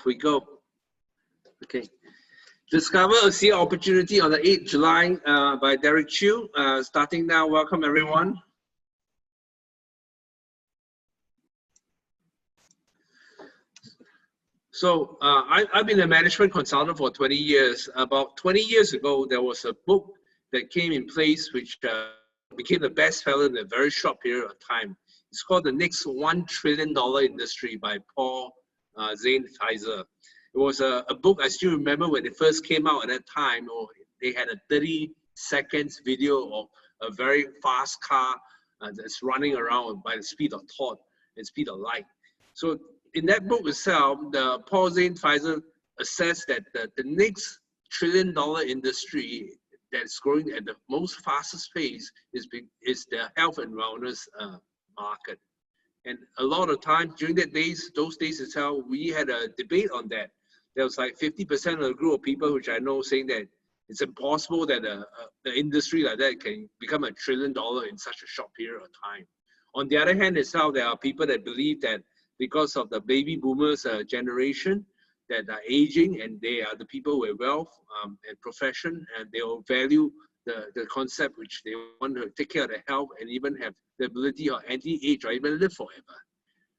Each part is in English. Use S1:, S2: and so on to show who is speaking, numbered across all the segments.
S1: Off we go. Okay. Discover ASEA Opportunity on the 8th July by Derek Chiu. Starting now, welcome everyone. So I've been a management consultant for 20 years. About 20 years ago, there was a book that came in place which became the bestseller in a very short period of time. It's called The Next $1 Trillion Industry by Paul Zane Pfizer. It was a book I still remember when it first came out at that time. They had a 30 seconds video of a very fast car that's running around by the speed of thought and speed of light. So in that book itself, Paul Zane Pfizer assessed that the next $1 trillion industry that's growing at the most fastest pace is the health and wellness market. And a lot of times during those days itself, we had a debate on that. There was like 50% of the group of people which I know saying that it's impossible that an industry like that can become $1 trillion in such a short period of time. On the other hand itself, there are people that believe that because of the baby boomers generation that are aging, and they are the people with wealth and profession, and they will value the concept which they want to take care of their health and even have the ability of anti-age or even live forever.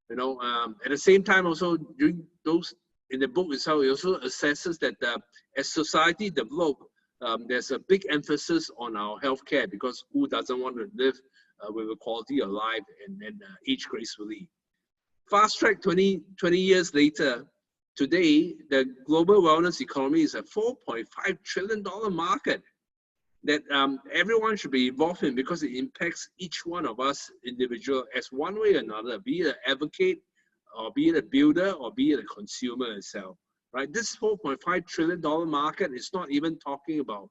S1: You know, at the same time also during those, in the book itself, it also assesses that as society develops, there's a big emphasis on our healthcare, because who doesn't want to live with a quality of life and age gracefully. Fast track 20 years later, today, the global wellness economy is a $4.5 trillion market that everyone should be involved in, because it impacts each one of us individual as one way or another, be it an advocate, or be it a builder, or be it a consumer itself, right? This $4.5 trillion market is not even talking about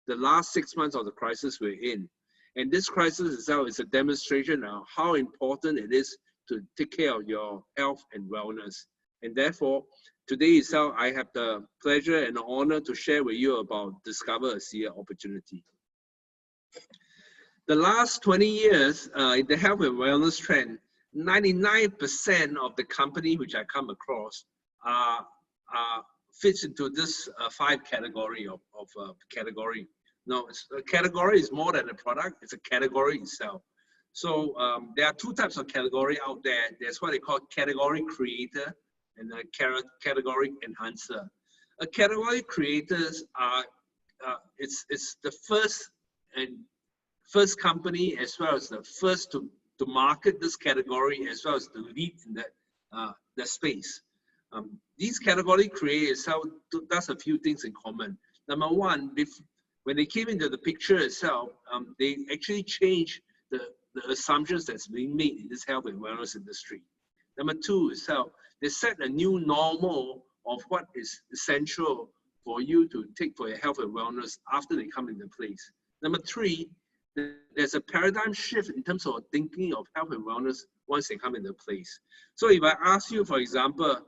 S1: the last 6 months of the crisis we're in. And this crisis itself is a demonstration of how important it is to take care of your health and wellness. And therefore, today itself, I have the pleasure and the honor to share with you about Discover ASEA Opportunity. The last 20 years, in the health and wellness trend, 99% of the company which I come across fits into this 5 category of category. No, a category is more than a product, it's a category itself. So there are 2 types of category out there. There's what they call category creator and a category enhancer. A category creators are, it's the first company, as well as the first to market this category, as well as to lead in the space. These category creators does a few things in common. Number one, when they came into the picture itself, they actually changed the assumptions that's being made in this health and wellness industry. Number two itself, they set a new normal of what is essential for you to take for your health and wellness after they come into place. Number three, there's a paradigm shift in terms of thinking of health and wellness once they come into place. So if I ask you, for example,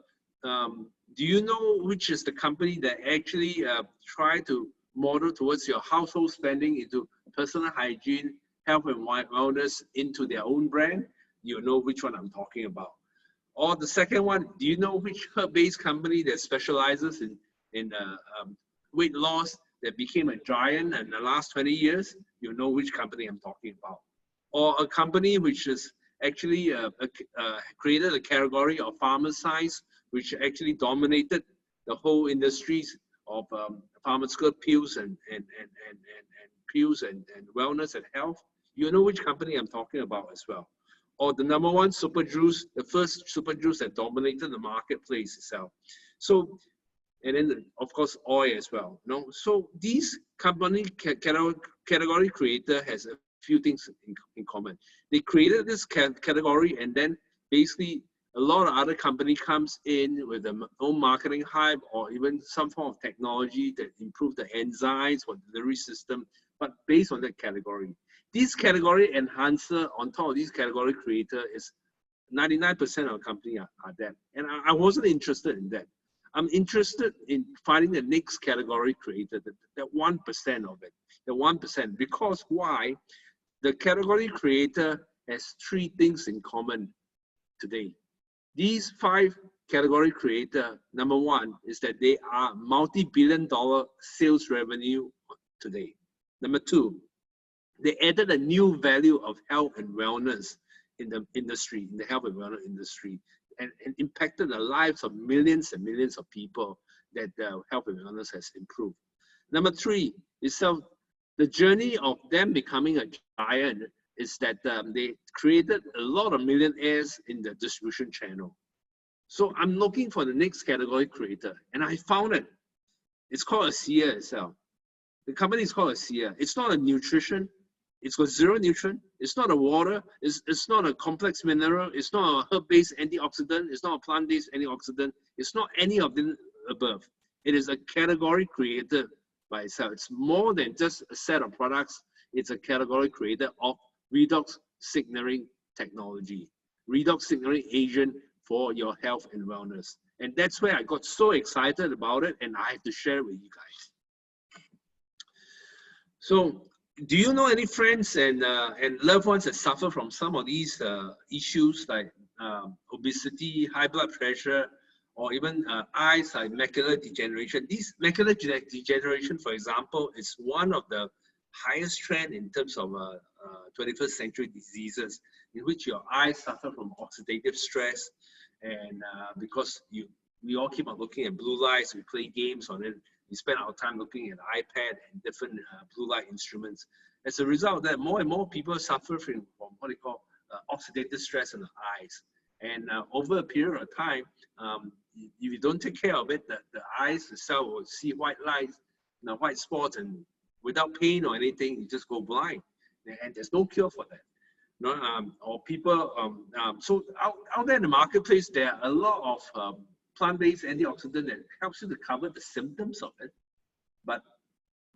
S1: do you know which is the company that actually try to model towards your household spending into personal hygiene, health and wellness into their own brand? You know which one I'm talking about. Or the second one, do you know which herb-based company that specializes in weight loss that became a giant in the last 20 years? You know which company I'm talking about. Or a company which is actually created a category of pharma science, which actually dominated the whole industries of pharmaceutical pills and pills and wellness and health. You know which company I'm talking about as well. Or the number one super juice, the first super juice that dominated the marketplace itself. So, and then of course oil as well. You know? So these company category creator has a few things in common. They created this category, and then basically a lot of other company comes in with their own marketing hype or even some form of technology that improve the enzymes or delivery system, but based on that category. This category enhancer on top of this category creator is 99% of the company are that. And I wasn't interested in that. I'm interested in finding the next category creator, that 1% of it, the 1%. Because why? The category creator has 3 things in common today. These 5 category creator, number one, is that they are multi-billion-dollar sales revenue today. Number two, they added a new value of health and wellness in the industry, in the health and wellness industry, and impacted the lives of millions and millions of people that health and wellness has improved. Number three is the journey of them becoming a giant is that they created a lot of millionaires in the distribution channel. So I'm looking for the next category creator, and I found it. It's called ASEA itself. The company is called ASEA. It's not a nutrition. It's got zero nutrient. It's not a water. It's not a complex mineral. It's not a herb-based antioxidant. It's not a plant-based antioxidant. It's not any of the above. It is a category created by itself. It's more than just a set of products. It's a category creator of redox signaling technology, redox signaling agent for your health and wellness. And that's where I got so excited about it, and I have to share with you guys. So, do you know any friends and loved ones that suffer from some of these issues like obesity, high blood pressure, or even eyes like macular degeneration? These macular degeneration, for example, is one of the highest trend in terms of 21st century diseases, in which your eyes suffer from oxidative stress, and because we all keep on looking at blue lights, we play games on it, we spend our time looking at iPad and different blue light instruments. As a result of that, more and more people suffer from what they call oxidative stress in the eyes. And over a period of time, if you don't take care of it, the eyes itself will see white lights, white spots, and without pain or anything, you just go blind. And there's no cure for that. Or people, so out there in the marketplace, there are a lot of plant-based antioxidant that helps you to cover the symptoms of it. But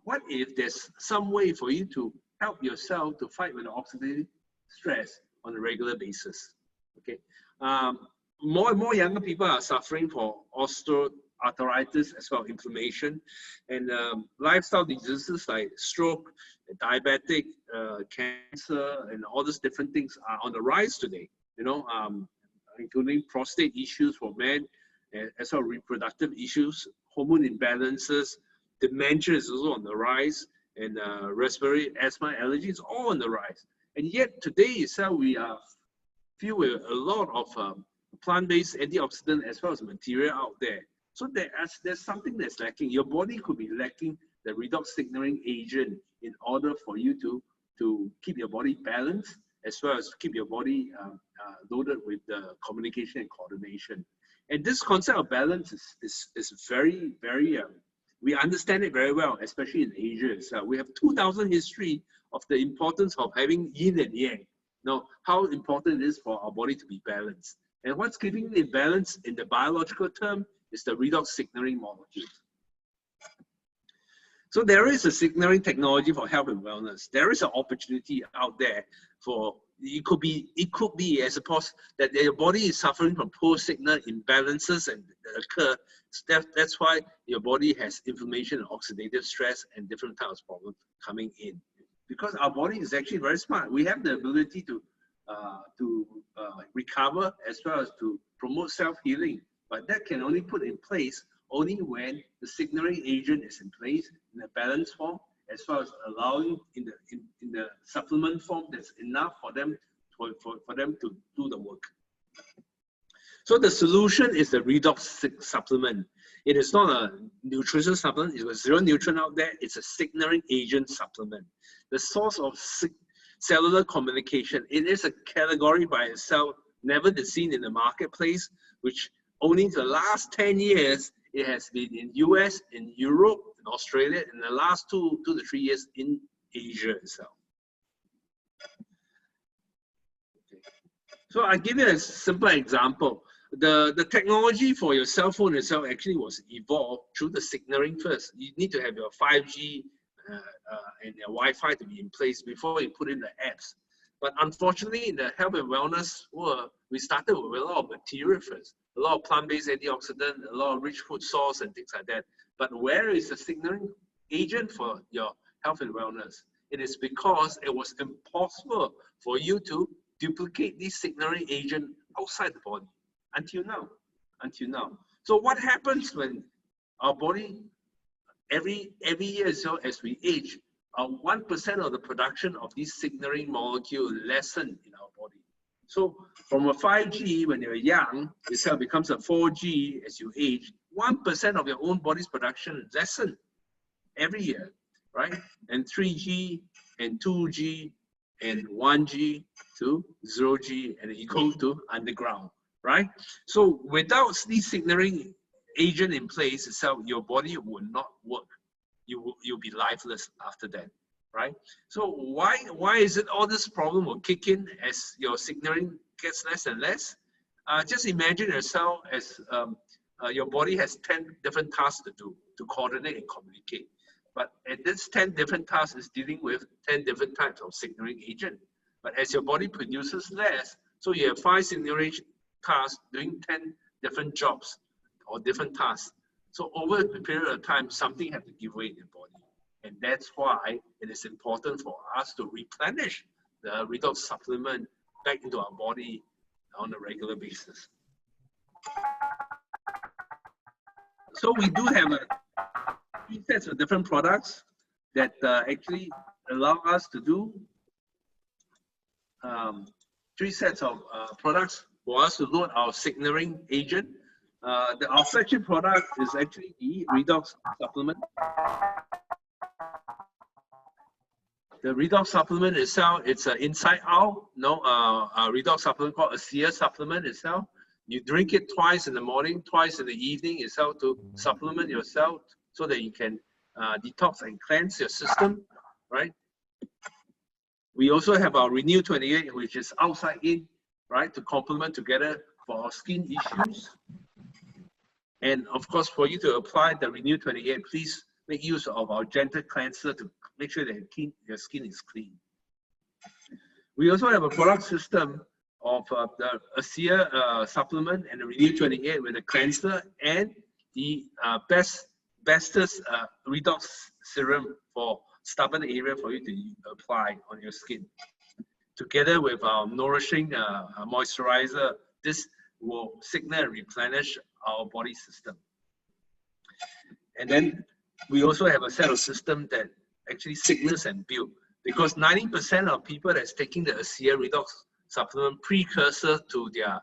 S1: what if there's some way for you to help yourself to fight with the oxidative stress on a regular basis? Okay. More and more younger people are suffering from osteoarthritis as well, inflammation, and lifestyle diseases like stroke, diabetic, cancer, and all these different things are on the rise today. Including prostate issues for men, as well as reproductive issues, hormone imbalances, dementia is also on the rise, and respiratory asthma, allergies, all on the rise. And yet today itself, we are filled with a lot of plant-based antioxidant as well as material out there. So there's something that's lacking. Your body could be lacking the redox signaling agent in order for you to keep your body balanced, as well as keep your body loaded with communication and coordination. And this concept of balance is very, very, we understand it very well, especially in Asia itself. We have 2,000 history of the importance of having yin and yang. Now, how important it is for our body to be balanced. And what's keeping it balanced in the biological term is the redox signaling molecules. So there is a signaling technology for health and wellness. There is an opportunity out there for, it could be, I suppose, that your body is suffering from poor signal imbalances and that occur. That's why your body has inflammation and oxidative stress and different types of problems coming in. Because our body is actually very smart. We have the ability to recover as well as to promote self-healing. But that can only put in place only when the signaling agent is in place in a balanced form, as well as allowing in the supplement form that's enough for them to do the work. So the solution is the redox supplement. It is not a nutrition supplement. It's a zero nutrient out there. It's a signaling agent supplement. The source of cellular communication. It is a category by itself, never been seen in the marketplace, which only in the last 10 years, it has been in US, in Europe, in Australia, in the last 2 to 3 years in Asia itself. Okay. So I give you a simple example. The technology for your cell phone itself actually was evolved through the signaling first. You need to have your 5G and your Wi-Fi to be in place before you put in the apps. But unfortunately, in the health and wellness world, we started with a lot of material first, a lot of plant-based antioxidant, a lot of rich food source and things like that. But where is the signaling agent for your health and wellness? It is because it was impossible for you to duplicate this signaling agent outside the body until now. until now. So what happens when our body, every year so as we age, 1% of the production of this signaling molecule lessen in our body. So from a 5G when you're young, the cell becomes a 4G as you age. 1% of your own body's production lessen every year, right? And 3G and 2G and 1G to 0G and equal to underground, right? So without this signaling agent in place itself, your body will not work. You'll be lifeless after that, right? So why is it all this problem will kick in as your signaling gets less and less? Just imagine yourself as your body has 10 different tasks to do, to coordinate and communicate. But at this 10 different tasks is dealing with 10 different types of signaling agent. But as your body produces less, so you have 5 signaling tasks doing 10 different jobs or different tasks. So over a period of time, something has to give way in your body. And that's why it is important for us to replenish the redox supplement back into our body on a regular basis. So we do have 3 sets of different products that actually allow us to do 3 sets of products for us to load our signaling agent. Our flagship product is actually the redox supplement. The redox supplement itself, it's an inside out, a redox supplement called ASEA supplement itself. You drink it twice in the morning, twice in the evening itself to supplement yourself so that you can detox and cleanse your system, right? We also have our Renew 28, which is outside in, right, to complement together for our skin issues. And of course, for you to apply the Renew 28, please make use of our gentle cleanser to make sure that your skin is clean. We also have a product system of the ASEA supplement and the Renew 28 with a cleanser and the bestest redox serum for stubborn area for you to apply on your skin. Together with our nourishing moisturizer, this will signal and replenish our body system. And then we also have a set of systems that actually signals and build, because 90% of people that's taking the ASEA redox supplement precursor to their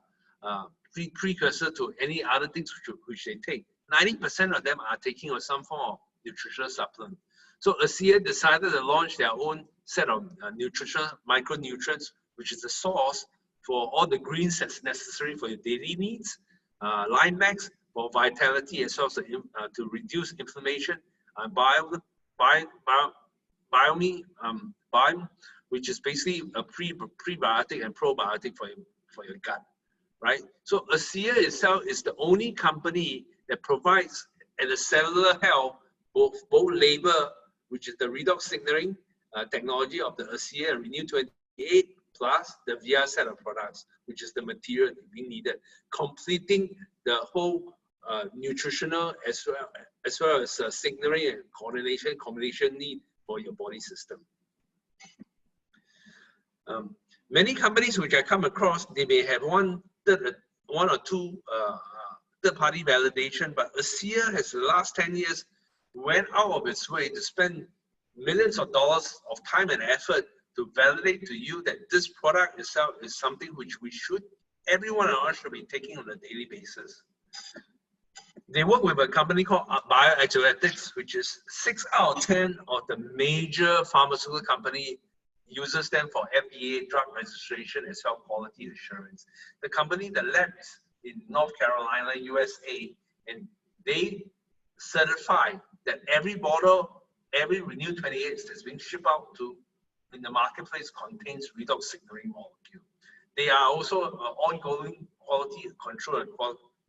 S1: precursor to any other things which they take. 90% of them are taking some form of nutritional supplement. So ASEA decided to launch their own set of nutritional micronutrients, which is the source for all the greens that's necessary for your daily needs. Limax for vitality as well as to reduce inflammation. Biome, which is basically a prebiotic and probiotic for your gut, right? So ASEA itself is the only company that provides at the cellular health both labor, which is the redox signaling technology of the ASEA and Renew 28, plus the VR set of products, which is the material being needed, completing the whole nutritional as well as signaling and combination need for your body system. Many companies which I come across, they may have one or two third-party validation, but ASEA has the last 10 years went out of its way to spend millions of dollars of time and effort to validate to you that this product itself is something which everyone of us should be taking on a daily basis. They work with a company called Bioagiletics, which is 6 out of 10 of the major pharmaceutical company uses them for FDA drug registration as well as quality assurance. The company, the labs in North Carolina, USA, and they certify that every bottle, every Renew 28 that's being shipped out in the marketplace contains redox signaling molecule. They are also ongoing quality control and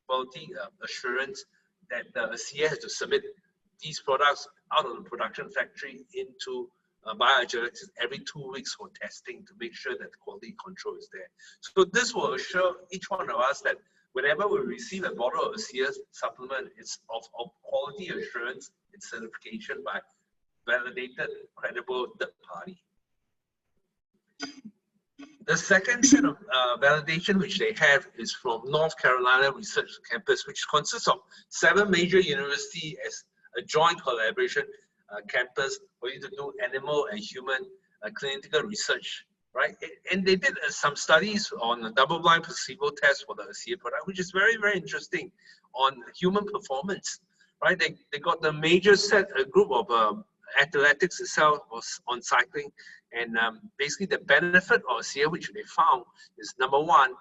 S1: quality assurance that the ASEA has to submit these products out of the production factory into Bioagiletics every 2 weeks for testing to make sure that quality control is there. So this will assure each one of us that whenever we receive a bottle of ASEA supplement, it's of quality assurance and certification by validated, credible third party. The second set of validation which they have is from North Carolina Research Campus, which consists of 7 major universities as a joint collaboration campus for you to do animal and human clinical research, right? And they did some studies on a double-blind placebo test for the ASEA product, which is very, very interesting on human performance, right? They got the major a group of athletics itself was on cycling, and basically the benefit of ASEA which they found is number one.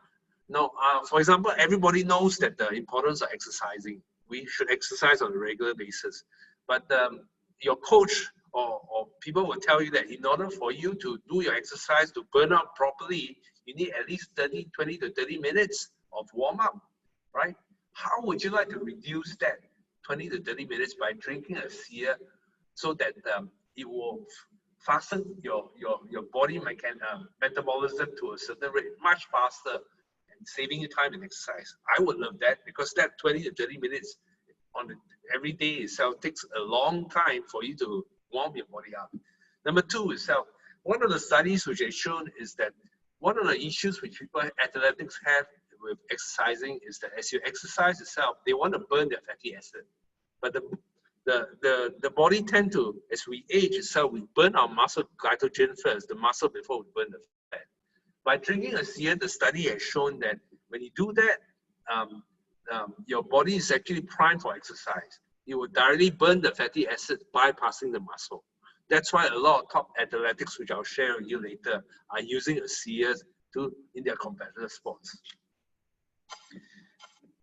S1: Now, for example, everybody knows that the importance of exercising. We should exercise on a regular basis, but your coach or people will tell you that in order for you to do your exercise to burn out properly, you need at least 20 to 30 minutes of warm up, right? How would you like to reduce that 20 to 30 minutes by drinking ASEA so that it will fasten your body metabolism to a certain rate much faster and saving you time and exercise? I would love that, because that 20 to 30 minutes on every day itself takes a long time for you to warm your body up. Number two itself, one of the studies which has shown is that one of the issues which people athletics have with exercising is that as you exercise itself, they want to burn their fatty acid. But the body tend to, as we age itself, we burn our muscle glycogen first, the muscle before we burn the fat. By drinking ASEA, the study has shown that when you do that, your body is actually primed for exercise. You will directly burn the fatty acid bypassing the muscle. That's why a lot of top athletics, which I'll share with you later, are using ASEA in their competitive sports.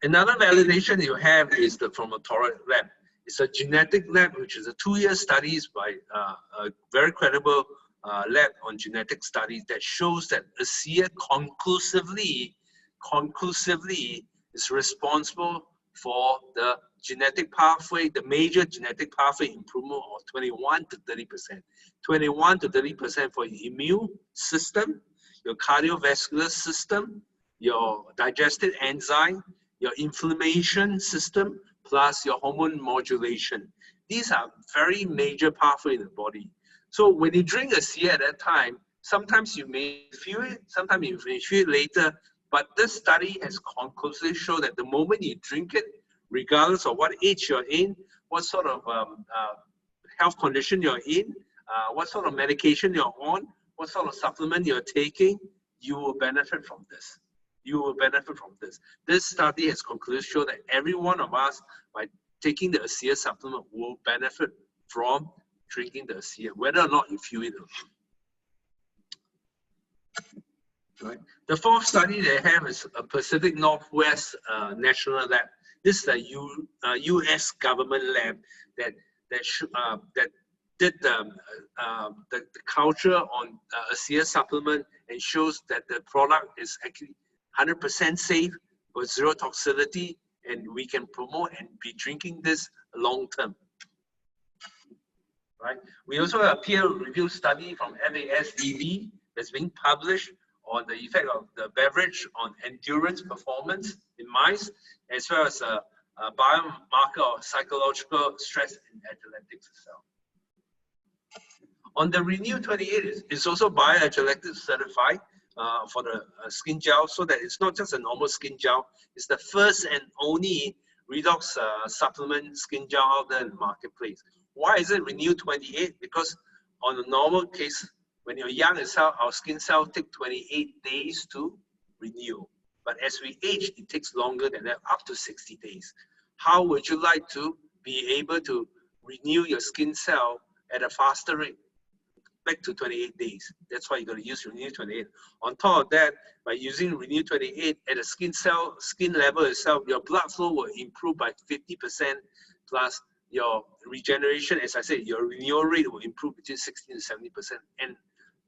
S1: Another validation you have is from a Torah lab. It's a genetic lab, which is a 2-year studies by a very credible lab on genetic studies that shows that ASEA conclusively is responsible for the genetic pathway, the major genetic pathway improvement of 21 to 30%. 21 to 30% for your immune system, your cardiovascular system, your digestive enzyme, your inflammation system, plus your hormone modulation. These are very major pathways in the body. So when you drink ASEA at that time, sometimes you may feel it, sometimes you may feel it later, but this study has conclusively shown that the moment you drink it, regardless of what age you're in, what sort of health condition you're in, what sort of medication you're on, what sort of supplement you're taking, you will benefit from this. You will benefit from this. This study has concluded show that every one of us, by taking the ASEA supplement, will benefit from drinking the ASEA, whether or not you feel it or not. Right. The fourth study they have is a Pacific Northwest National Lab. This is a U.S. government lab that did the culture on ASEA supplement and shows that the product is actually 100% safe with zero toxicity, and we can promote and be drinking this long term. Right. We also have a peer-reviewed study from FASDB that's being published on the effect of the beverage on endurance performance in mice, as well as a biomarker of psychological stress in athletics itself. On the Renew 28, it's also bioathletics certified for the skin gel, so that it's not just a normal skin gel, it's the first and only redox supplement skin gel out there in the marketplace. Why is it Renew 28? Because on a normal case, when you're young itself, our skin cells take 28 days to renew. But as we age, it takes longer than that, up to 60 days. How would you like to be able to renew your skin cell at a faster rate? Back to 28 days. That's why you're going to use Renew 28. On top of that, by using Renew 28 at a skin level itself, your blood flow will improve by 50%, plus your regeneration, as I said, your renewal rate will improve between 60 to 70%. And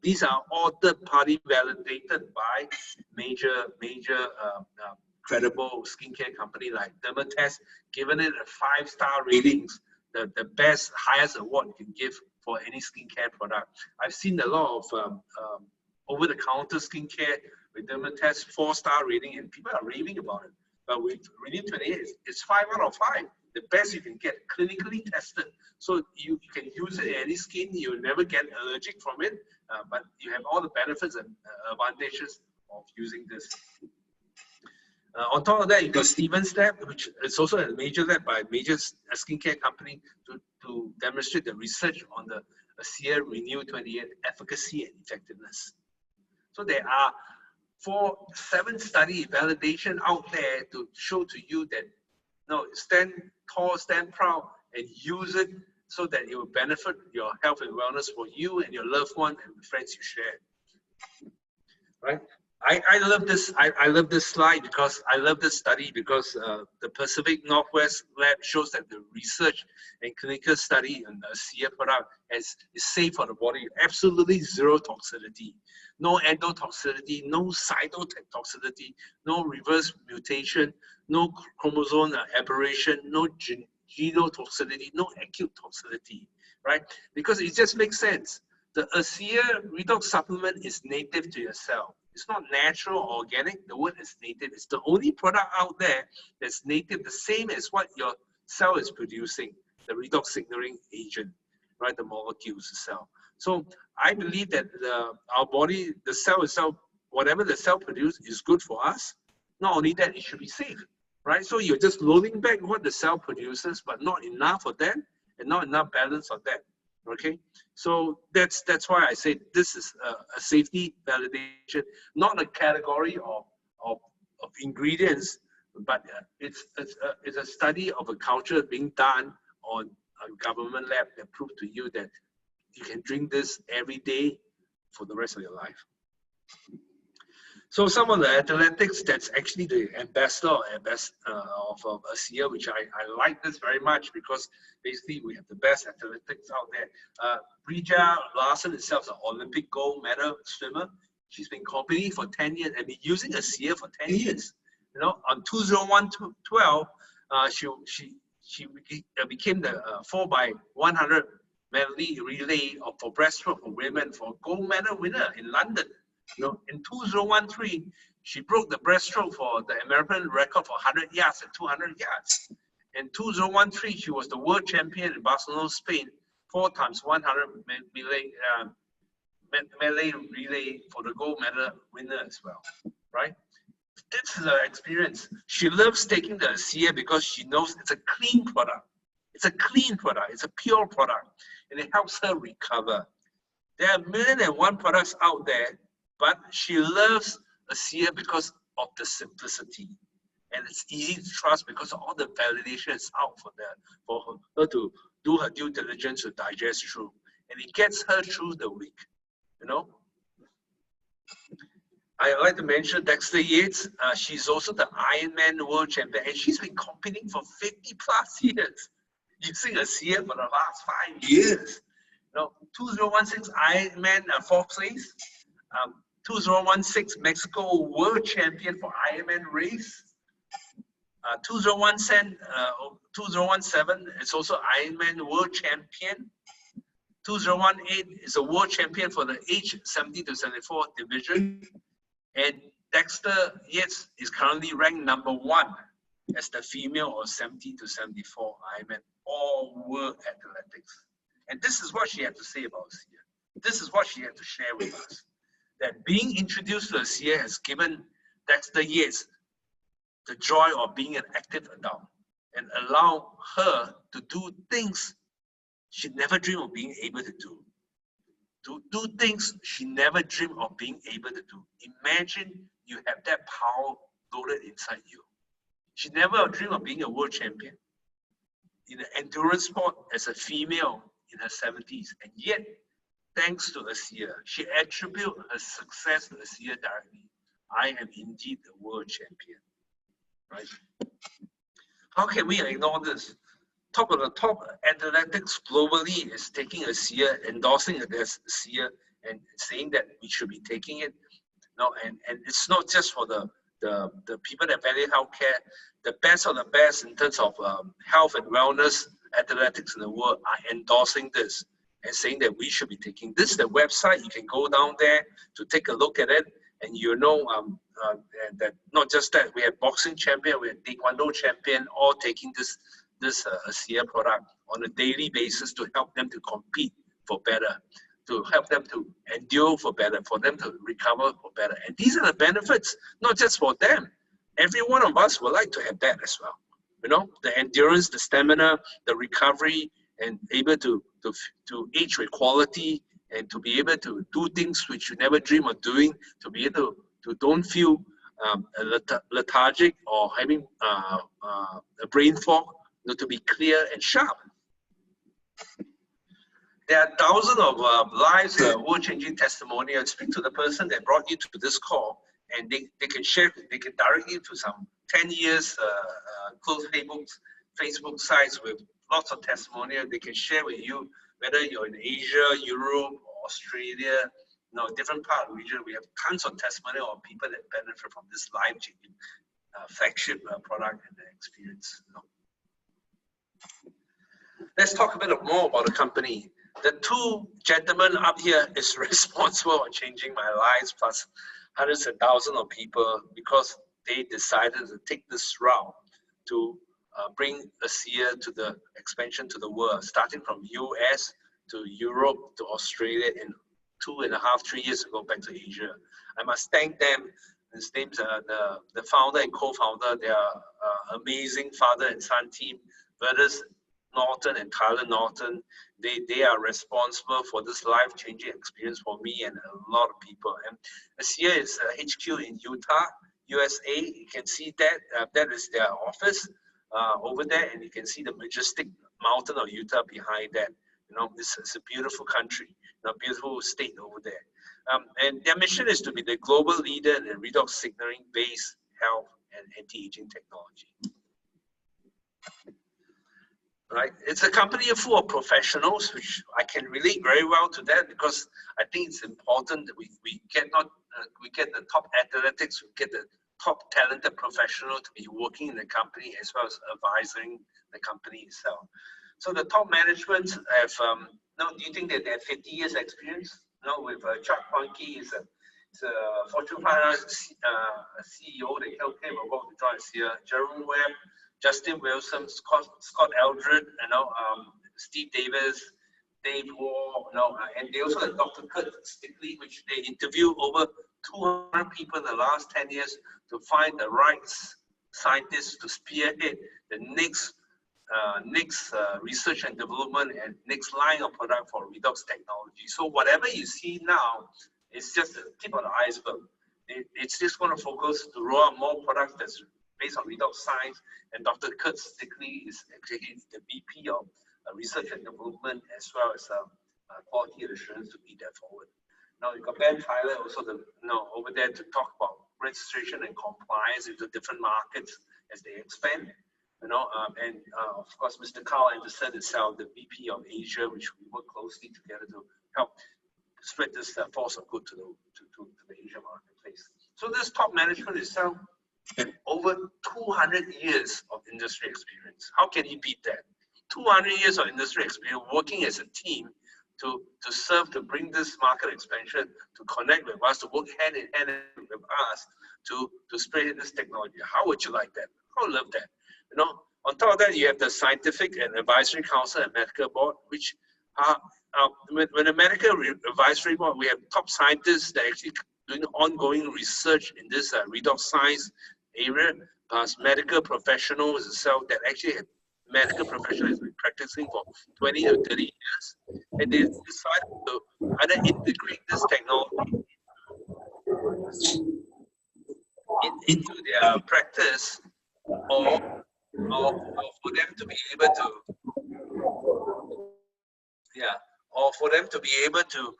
S1: these are all third-party validated by major credible skincare company like Dermatest, giving it a 5-star ratings, the best, highest award you can give for any skincare product. I've seen a lot of over-the-counter skincare with Dermatest 4-star rating, and people are raving about it. But with Renew 28, it's 5 out of 5. The best you can get, clinically tested So you can use it in any skin. You'll never get allergic from it, but you have all the benefits and advantages of using this. On top of that, you got Stevens Lab, which is also a major lab by a major skincare company to demonstrate the research on the ASEA Renew 28 efficacy and effectiveness. So there are 7 study validation out there to show to you that stand tall, stand proud, and use it so that it will benefit your health and wellness for you and your loved one and the friends you share. Right? I love this. I love this slide because I love this study because the Pacific Northwest lab shows that the research and clinical study on the ASEA product is safe for the body. Absolutely zero toxicity, no endotoxicity, no cytotoxicity, no reverse mutation, no chromosome aberration, no genotoxicity, no acute toxicity, right? Because it just makes sense. The ASEA redox supplement is native to your cell. It's not natural or organic. The word is native. It's the only product out there that's native, the same as what your cell is producing, the redox signaling agent, right? The molecules, the cell. So I believe that our body, the cell itself, whatever the cell produces is good for us. Not only that, it should be safe, right? So you're just loading back what the cell produces, but not enough of that and not enough balance of that. Okay, so that's why I say this is a safety validation, not a category of ingredients, but it's a study of a culture being done on a government lab that proved to you that you can drink this every day for the rest of your life. So some of the athletics, that's actually the ambassador of ASEA, which I like this very much because basically we have the best athletics out there. Brija Larson itself is an Olympic gold medal swimmer. She's been competing for 10 years and been using ASEA for 10 years. You know, on 2012, she became the 4x100 medley relay for breaststroke for women for gold medal winner in London. You know, in 2013, she broke the breaststroke for the American record for 100 yards and 200 yards. In 2013, she was the world champion in Barcelona, Spain, 4x100 melee relay for the gold medal winner as well, right? This is her experience. She loves taking the ASEA because she knows it's a clean product. It's a clean product. It's a pure product, and it helps her recover. There are 1,000,001 products out there, but she loves ASEA because of the simplicity, and it's easy to trust because all the validation is out for her to do her due diligence to digest through, and it gets her through the week. You know, I like to mention Dexter Yates. She's also the Ironman world champion, and she's been competing for 50+ years, using ASEA for the last 5 years. You know, 2016 Ironman 4th place. 2016 Mexico world champion for Ironman race. 2017 is also Ironman world champion. 2018 is a world champion for the age 70 to 74 division. And Dexter Yates is currently ranked #1 as the female of 70 to 74 Ironman all world athletics. And this is what she had to say about ASEA. This is what she had to share with us. That being introduced to ASEA has given Dexter Yates the joy of being an active adult and allow her to do things she never dreamed of being able to do. To do things she never dreamed of being able to do. Imagine you have that power loaded inside you. She never dreamed of being a world champion in an endurance sport as a female in her 70s, and yet, thanks to ASEA, she attributes her success to ASEA directly. I am indeed the world champion, right? How can we ignore this? Top of the top athletics globally is taking ASEA, endorsing it as ASEA, and saying that we should be taking it. No, and it's not just for the people that value healthcare. The best of the best in terms of health and wellness athletics in the world are endorsing this and saying that we should be taking this. Is the website. You can go down there to take a look at it, and you know that not just that, we have boxing champion, we have taekwondo champion, all taking this this ASEA product on a daily basis to help them to compete for better, to help them to endure for better, for them to recover for better. And these are the benefits, not just for them. Every one of us would like to have that as well. You know, the endurance, the stamina, the recovery, and able to age with quality, and to be able to do things which you never dream of doing, to be able to don't feel lethargic or having a brain fog, you know, to be clear and sharp. There are thousands of lives, world-changing testimonials. Speak to the person that brought you to this call, and they can share, they can direct you to some 10 years close Facebook sites with lots of testimonials. They can share with you whether you're in Asia, Europe, or Australia, you know, different part of the region. We have tons of testimonials of people that benefit from this life-changing flagship product and the experience. You know. Let's talk a bit more about the company. The two gentlemen up here is responsible for changing my lives, plus hundreds and thousands of people, because they decided to take this route to bring ASEA to the expansion to the world, starting from US to Europe to Australia, and 2.5, 3 years ago back to Asia. I must thank them. His name's the founder and co-founder. They are amazing father and son team, brothers Norton and Tyler Norton. They are responsible for this life-changing experience for me and a lot of people. And ASEA is HQ in Utah, USA. You can see that that is their office over there, and you can see the majestic mountain of Utah behind that. You know, this is a beautiful country, a beautiful state over there. And their mission is to be the global leader in redox signaling-based health and anti-aging technology. Right, it's a company full of professionals, which I can relate very well to that, because I think it's important that we get the top athletics, we get the top talented professional to be working in the company as well as advising the company itself. So the top management have, now do you think that they have 50 years experience? No, with Chuck Punky is a Fortune 500 CEO that came about to join ASEA. Jerome Webb, Justin Wilson, Scott Eldred, you know, Steve Davis, Dave Wall, you know, and they also had Dr. Kurt Stickley, which they interviewed over 200 people in the last 10 years to find the right scientists to spearhead the next research and development and next line of product for redox technology. So whatever you see now is just the tip of the iceberg. It's just going to focus to roll out more products that's based on redox science, and Dr. Kurt Stickley is actually the VP of research and development as well as quality assurance to lead that forward. Now you've got Ben Tyler also over there to talk about registration and compliance into different markets as they expand. You know, and of course, Mr. Carl Anderson itself, the VP of Asia, which we work closely together to help spread this force of good to the Asia marketplace. So this top management itself, over 200 years of industry experience. How can you beat that? 200 years of industry experience working as a team to serve, to bring this market expansion, to connect with us, to work hand in hand with us to spread this technology. How would you like that? I would love that. You know, on top of that, you have the Scientific and Advisory Council and Medical Board, which are, when the Medical Advisory Board, we have top scientists that are actually doing ongoing research in this redox science area, plus medical professionals itself that actually have medical professionals been practicing for 20 to 30 years, and they decided to either integrate this technology into their practice, or for them to be able to, or for them to be able to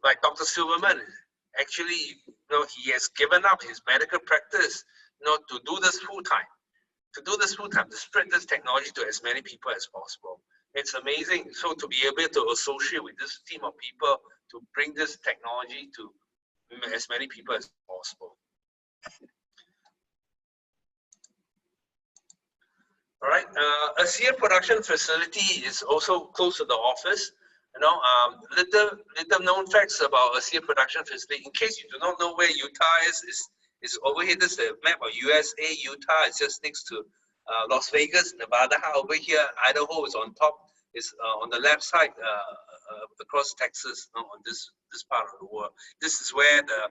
S1: like Dr. Silverman, actually, you know, he has given up his medical practice, you know, to do this full time. To spread this technology to as many people as possible. It's amazing. So to be able to associate with this team of people to bring this technology to as many people as possible. All right, ASEA production facility is also close to the office. You know, little known facts about ASEA production facility. In case you do not know where Utah is over here. This is the map of USA. Utah is just next to Las Vegas, Nevada over here, Idaho is on top. It's on the left side across Texas, on this part of the world. This is where the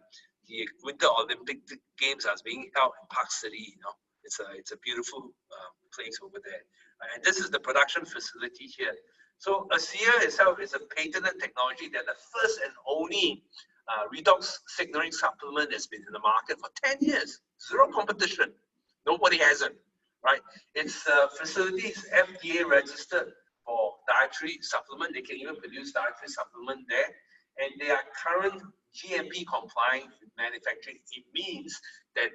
S1: Winter Olympic Games are being held in Park City. It's a beautiful place over there. And this is the production facility here. So ASEA itself is a patented technology that the first and only redox signaling supplement that's been in the market for 10 years. Zero competition. Nobody has it, right? Its facility is FDA registered for dietary supplement. They can even produce dietary supplement there. And they are current GMP compliant manufacturing. It means that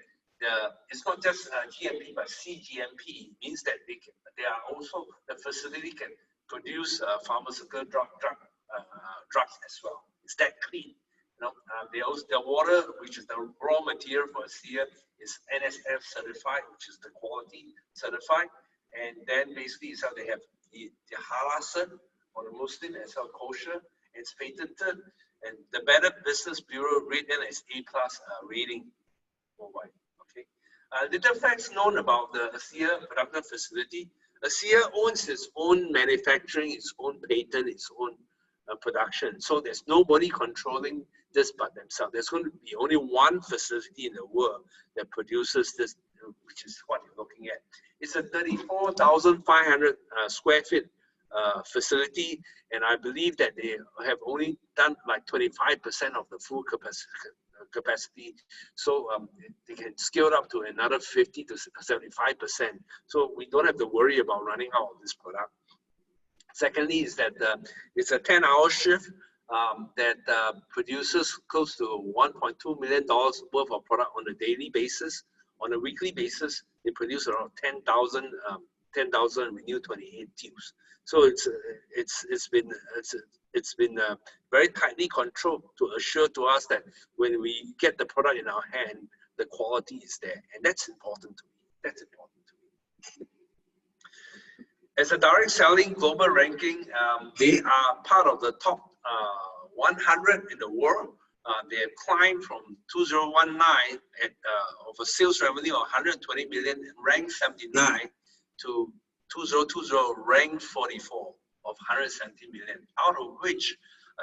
S1: it's not just GMP, but CGMP. It means that they are also, the facility can produce pharmaceutical drugs as well. It's that clean. The water, which is the raw material for ASEA, is NSF certified, which is the quality certified. And then basically, so they have the halal cert for the Muslim as well, kosher. It's patented, and the Better Business Bureau rated as A+ rating worldwide. Okay. Little facts known about the ASEA production facility. ASEA owns its own manufacturing, its own patent, its own production. So there's nobody controlling this but themselves. There's going to be only one facility in the world that produces this, which is what you're looking at. It's a 34,500 square feet facility, and I believe that they have only done like 25% of the full capacity. So they can scale it up to another 50 to 75%. So we don't have to worry about running out of this product. Secondly, is that it's a 10-hour shift that produces close to $1.2 million worth of product on a daily basis. On a weekly basis, they produce around 10,000 Renew 28 tubes. So it's been very tightly controlled to assure to us that when we get the product in our hand, the quality is there, and that's important to me. That's important to me. As a direct selling global ranking, they are part of the top 100 in the world. They have climbed from 2019 of a sales revenue of 120 million, ranked 79, to 2020 ranked 44 of 170 million, out of which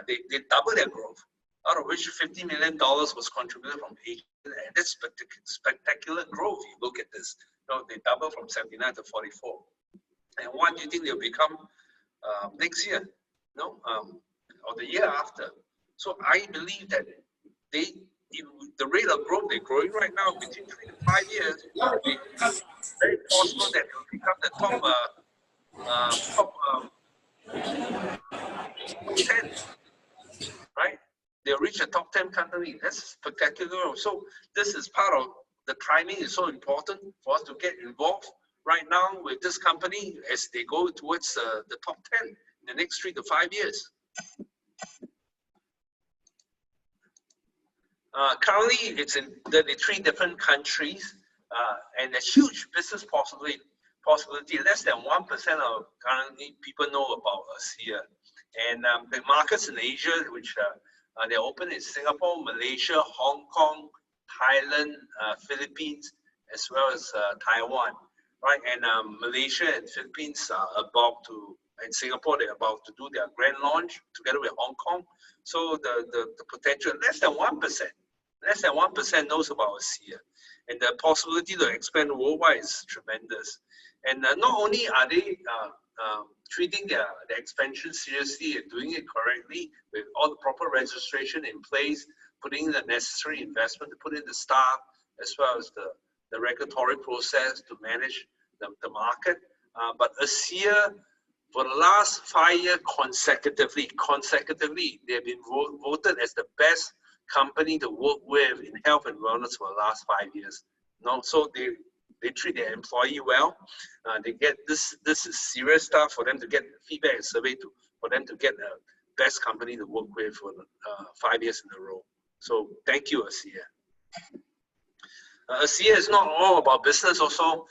S1: they doubled their growth, out of which $50 million was contributed from Asia. And that's spectacular growth. You look at this, they doubled from 79 to 44. And what do you think they'll become next year, or the year after? So I believe that the rate of growth they're growing right now, between 3 to 5 years, it's very possible that they'll become the top 10, right? They'll reach a top 10 company. That's spectacular. So this is part of the timing is so important for us to get involved right now with this company as they go towards the top 10 in the next 3 to 5 years. Currently, it's in 33 different countries, and there's huge business possibility. Less than 1% of currently people know about ASEA. And the markets in Asia, which they're open in Singapore, Malaysia, Hong Kong, Thailand, Philippines, as well as Taiwan. Right, and Malaysia and Philippines are about to, and Singapore, they're about to do their grand launch together with Hong Kong. So the potential, less than 1% knows about ASEA. And the possibility to expand worldwide is tremendous. And not only are they treating their expansion seriously and doing it correctly with all the proper registration in place, putting in the necessary investment to put in the staff, as well as the regulatory process to manage the market. But ASEA, for the last 5 years consecutively, they have been voted as the best company to work with in health and wellness for the last 5 years. So they treat their employee well. They get this is serious stuff for them to get feedback and survey for them to get the best company to work with for 5 years in a row. So thank you, ASEA. ASEA is not all about business also.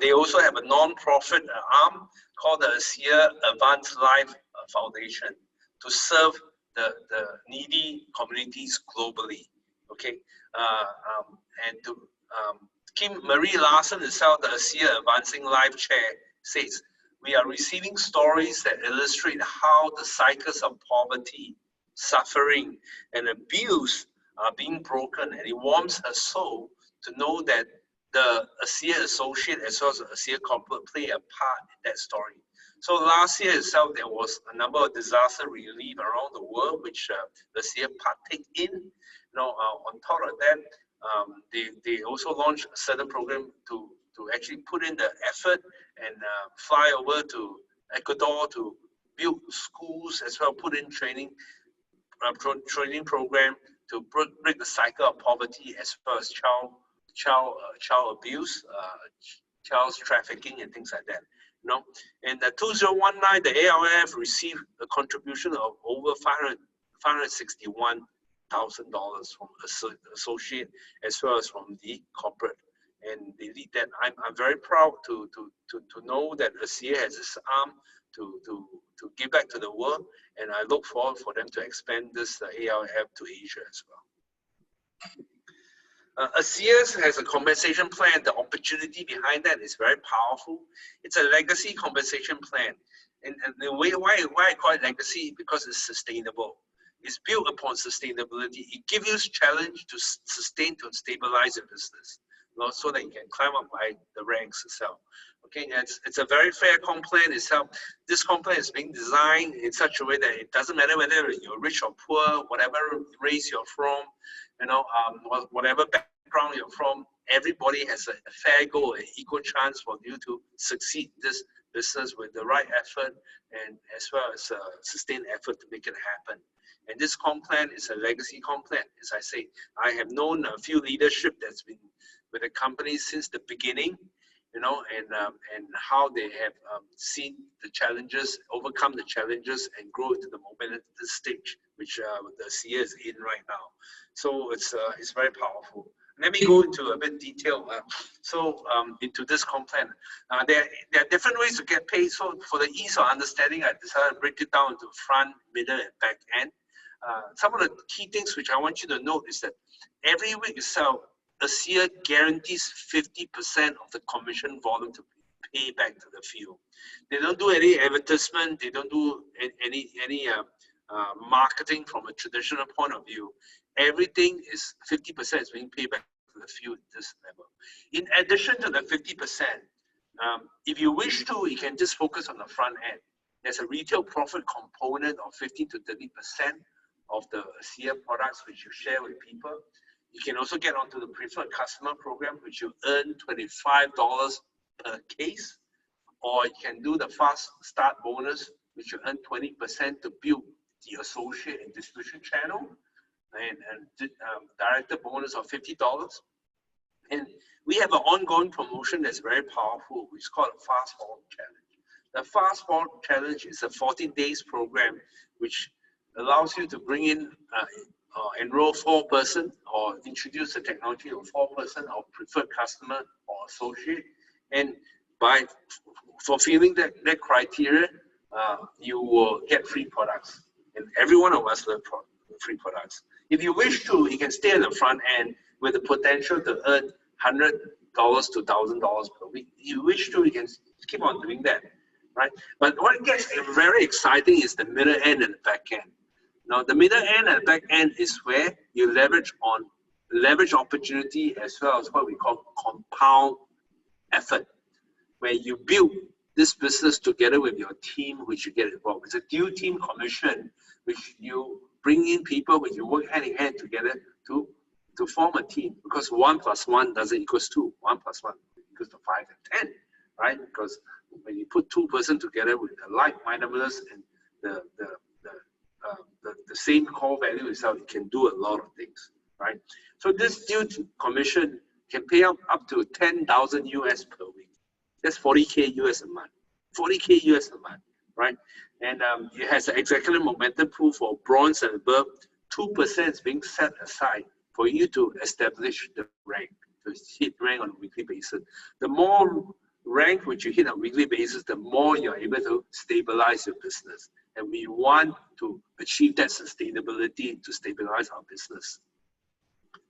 S1: They also have a non-profit arm called the ASEA Advanced Life Foundation to serve the needy communities globally. Okay, and to Kim Marie Larson herself, the ASEA Advancing Life Chair, says, "We are receiving stories that illustrate how the cycles of poverty, suffering, and abuse are being broken, and it warms her soul to know that the ASEA Associate as well as the ASEA Corporate play a part in that story." So last year itself, there was a number of disaster relief around the world, which ASEA partake in. On top of that, they also launched a certain program to actually put in the effort and fly over to Ecuador to build schools as well, put in training program to break the cycle of poverty as well as child abuse, child trafficking and things like that. In 2019, the ALF received a contribution of over $561,000 from associate as well as from the corporate, and they lead that. I'm very proud to know that ASEA has this arm to give back to the world, and I look forward for them to expand this ALF to Asia as well. ASEA has a compensation plan. The opportunity behind that is very powerful. It's a legacy compensation plan. And the way why I call it legacy, because it's sustainable. It's built upon sustainability. It gives you a challenge to sustain, to stabilize your business, so that you can climb up by the ranks itself. Okay, it's a very fair comp plan itself. This comp plan is being designed in such a way that it doesn't matter whether you're rich or poor, whatever race you're from, whatever background you're from, everybody has a fair go, an equal chance for you to succeed this business with the right effort and as well as sustained effort to make it happen. And this comp plan is a legacy comp plan. As I say, I have known a few leadership that's been with the company since the beginning, and how they have seen the challenges, overcome the challenges, and grow to the mobility stage, which the ASEA is in right now. So it's very powerful. Let me go into a bit detail. Into this comp plan. There are different ways to get paid. So for the ease of understanding, I decided to break it down into front, middle, and back end. Some of the key things which I want you to note is that every week itself, ASEA guarantees 50% of the commission volume to pay back to the field. They don't do any advertisement. They don't do any marketing from a traditional point of view. Everything is 50% is being paid back to the field at this level. In addition to the 50%, if you wish to, you can just focus on the front end. There's a retail profit component of 15 to 30% of the ASEA products which you share with people. You can also get onto the preferred customer program, which you earn $25 per case, or you can do the fast start bonus, which you earn 20% to build the associate and distribution channel, and director bonus of $50. And we have an ongoing promotion that's very powerful, which is called a Fast Forward Challenge. The Fast Forward Challenge is a 14 days program, which allows you to bring in enroll 4-person or introduce the technology of 4-person or preferred customer or associate, and by fulfilling that criteria, you will get free products, and every one of us learn free products. If you wish to, you can stay at the front end with the potential to earn $100 to $1,000 per week. If you wish to, you can keep on doing that, right? But what gets very exciting is the middle end and the back end. Now, the middle end and the back end is where you leverage opportunity as well as what we call compound effort, where you build this business together with your team, which you get involved. It's a dual team commission, which you bring in people, which you work hand in hand together to form a team, because 1 + 1 doesn't equal 2. 1 + 1 equals to 5 and 10, right? Because when you put 2-person together with the like-mindedness and the same core value itself, it can do a lot of things, right? So this dual commission can pay up to $10,000 US per week. That's $40K US a month. $40K US a month, right? And it has an executive momentum pool for bronze and above. 2% is being set aside for you to establish the rank, to hit rank on a weekly basis. The more rank which you hit on a weekly basis, the more you're able to stabilize your business. And we want to achieve that sustainability to stabilize our business.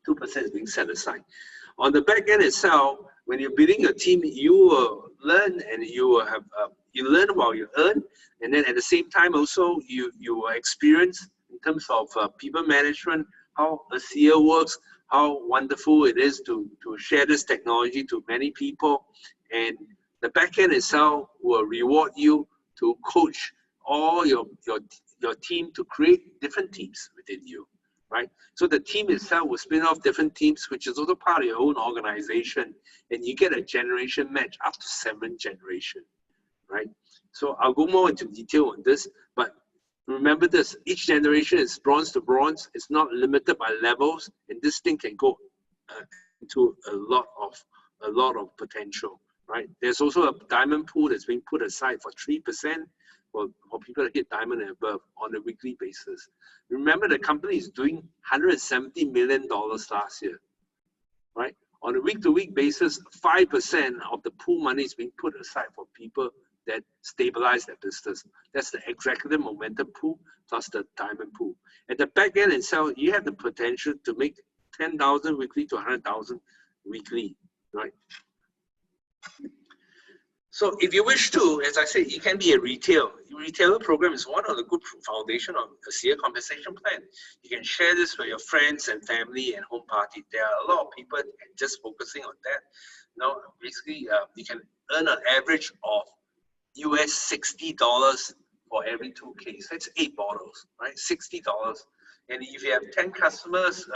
S1: 2% is being set aside. On the back end itself, when you're building your team, you will learn and you will have you learn while you earn, and then at the same time also you will experience in terms of people management, how ASEA works, how wonderful it is to share this technology to many people, and the back end itself will reward you to coach all your team to create different teams within you. Right? So the team itself will spin off different teams, which is also part of your own organization, and you get a generation match up to 7 generations, right? So I'll go more into detail on this, but remember this, each generation is bronze to bronze. It's not limited by levels, and this thing can go into a lot of potential, right? There's also a diamond pool that's being put aside for 3%. For people that hit diamond and above on a weekly basis. Remember, the company is doing $170 million last year, right? On a week-to-week basis, 5% of the pool money is being put aside for people that stabilize their business. That's the executive momentum pool plus the diamond pool. At the back end itself, you have the potential to make 10,000 weekly to 100,000 weekly, right? So if you wish to, as I said, it can be a retailer program is one of the good foundation of a ASEA compensation plan. You can share this with your friends and family and home party. There are a lot of people just focusing on that. Now, basically, you can earn an average of US $60 for every 2Ks. That's 8 bottles, right? $60. And if you have 10 customers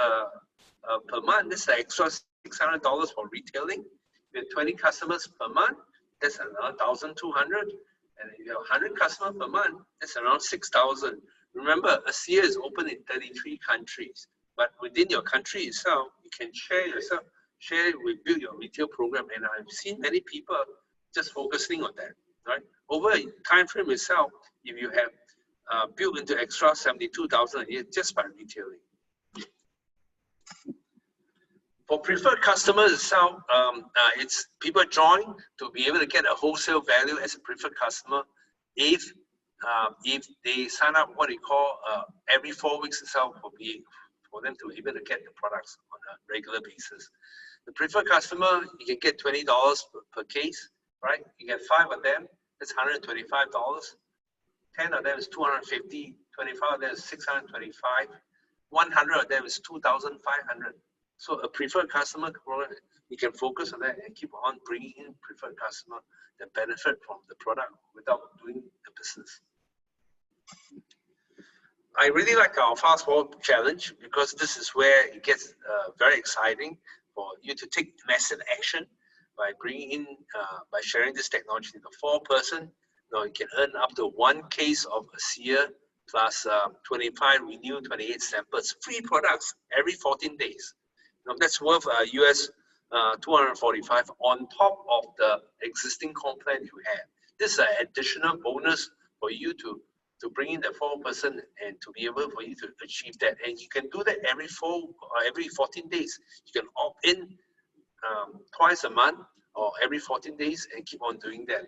S1: per month, that's an extra $600 for retailing. If you have 20 customers per month, that's around 1,200, and if you have 100 customers per month, that's around 6,000. Remember, ASEA is open in 33 countries, but within your country itself, you can build your retail program, and I've seen many people just focusing on that, right? Over a time frame itself, if you have built into extra 72,000 a year just by retailing. For preferred customers itself, it's people join to be able to get a wholesale value as a preferred customer if they sign up what they call every 4 weeks itself for them to be able to get the products on a regular basis. The preferred customer, you can get $20 per case, right? You get 5 of them, that's $125. 10 of them is $250, 25 of them is $625, 100 of them is $2,500. So a preferred customer program, you can focus on that and keep on bringing in preferred customer that benefit from the product without doing the business. I really like our Fast Forward challenge because this is where it gets very exciting for you to take massive action by bringing in, by sharing this technology to the 4-person. Now you can earn up to 1 case of ASEA plus 25 renew, 28 samples, free products every 14 days. Now that's worth US 245 on top of the existing comp plan you have. This is an additional bonus for you to bring in the 4-person and to be able for you to achieve that. And you can do that every 14 days. You can opt in twice a month or every 14 days and keep on doing that.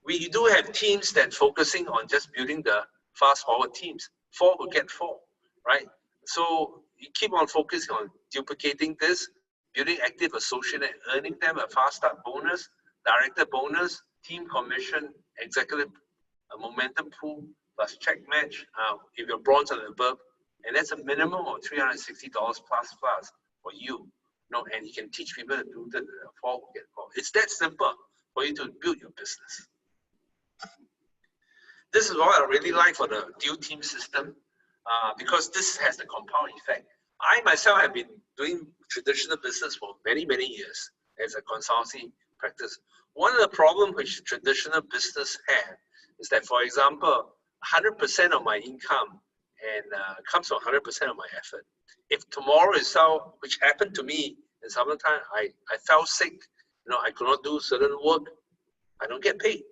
S1: We do have teams that focusing on just building the fast forward teams. 4 will get 4, right? So you keep on focusing on duplicating this, building active associate and earning them a fast start bonus, director bonus, team commission, executive momentum pool, plus check match if you're bronze and above. And that's a minimum of $360 plus for you. And you can teach people to do the 4 will get 4. It's that simple for you to build your business. This is what I really like for the dual team system because this has the compound effect. I myself have been doing traditional business for many, many years as a consulting practice. One of the problems which traditional business have is that, for example, 100% of my income and comes from 100% of my effort. If tomorrow itself, which happened to me, and sometimes I fell sick, I could not do certain work, I don't get paid,